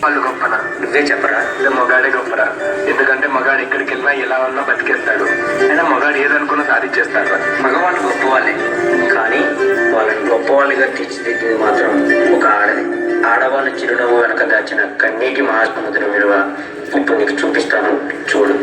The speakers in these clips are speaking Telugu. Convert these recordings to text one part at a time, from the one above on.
వాళ్ళు గొప్పనా? నువ్వే చెప్పరా. మగాడే గొప్పరా. ఎందుకంటే మగాడు ఎక్కడికి వెళ్ళినా ఎలా ఉన్నా బతికేస్తాడు. అయినా మగాడు ఏదనుకున్నా సాధించేస్తాడు. మగవాళ్ళు గొప్పవాళ్ళే, కానీ వాళ్ళని గొప్పవాళ్ళుగా తీర్చిదిద్దింది మాత్రం ఒక ఆడది. ఆడవాళ్ళ చిరునవ్వు వెనక దాచిన కన్నీటి మహాసముద్రం విలువ ఇప్పుడు నీకు చూపిస్తాను, చూడు.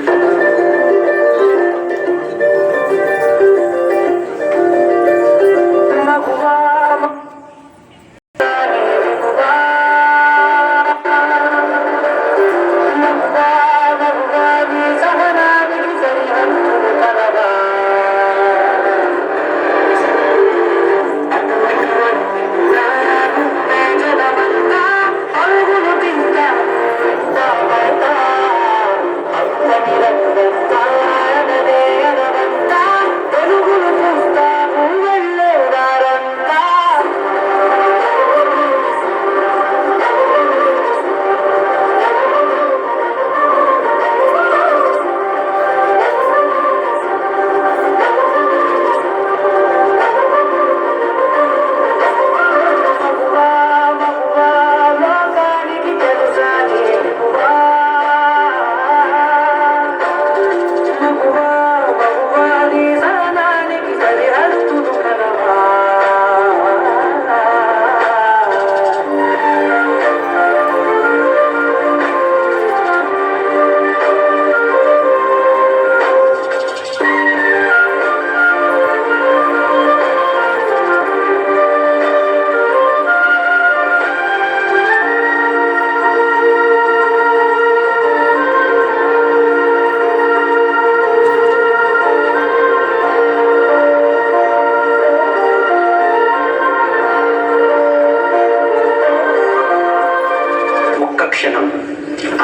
క్షణం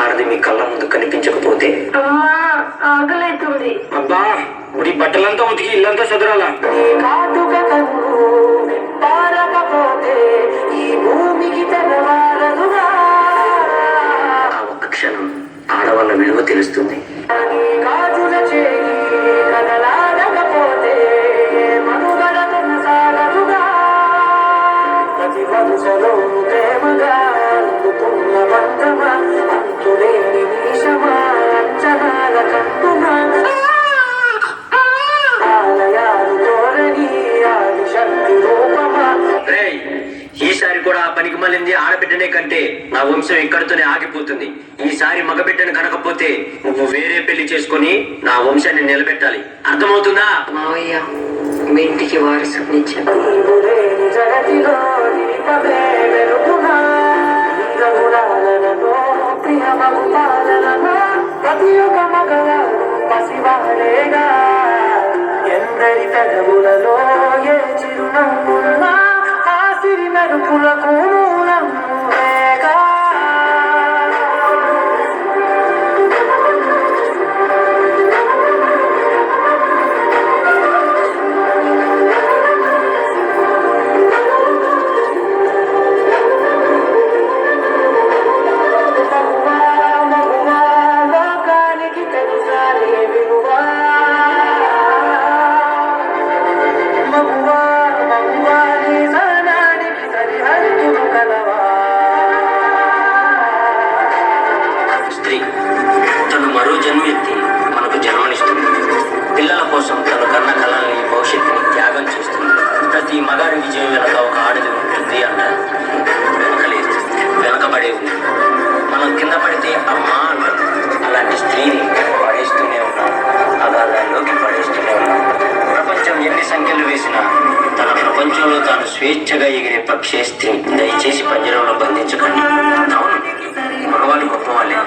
ఆడది మీ కళ్ళ ముందు కనిపించకపోతే ఆకలైతుంది. అబ్బా, ఉడి బట్టలంతా ఉతికి ఇల్లంతా చదరాలా? ఆ ఒక్క క్షణం ఆడవాళ్ళ విలువ తెలుస్తుంది. ఈసారి కూడా ఆ పనికి మళ్ళీ ఆడబిడ్డనే కంటే నా వంశం ఇక్కడితోనే ఆగిపోతుంది. ఈసారి మగబిడ్డను కనకపోతే నువ్వు వేరే పెళ్లి చేసుకొని నా వంశాన్ని నిలబెట్టాలి. అర్థమవుతుందా? మావయ్య, మీ ఇంటికి వారసునిచ్చాను. ఎందరి తగవులలో ఏ చిరునవ్వున్నా ఆ సిరి మెరుపులకు మూలం వేగా. స్త్రీ తను మరో జన్మెత్తి మనకు జన్మనిస్తుంది. పిల్లల కోసం తను కన్న కళల్ని, భవిష్యత్తుని త్యాగం చేస్తుంది. ప్రతి మగాడి విజయం వెనక ఒక ఆడది ఉంటుంది అంటారు. వెనకలేదు, వెనకబడే ఉంది. మనం కింద పడితే అమ్మా అంటారు. అలాంటి స్త్రీని పడేస్తూనే ఉన్నాం, అగాధాల్లోకి పడేస్తూనే ఉన్నాం. ప్రపంచం ఎన్ని సంఖ్యలు వేసినా తన ప్రపంచంలో తాను స్వేచ్ఛగా ఎగిరే పక్షే స్త్రీ. దయచేసి పంజరంలో బంధించకండి. అవును, మగవాళ్ళు గొప్పవాళ్ళే.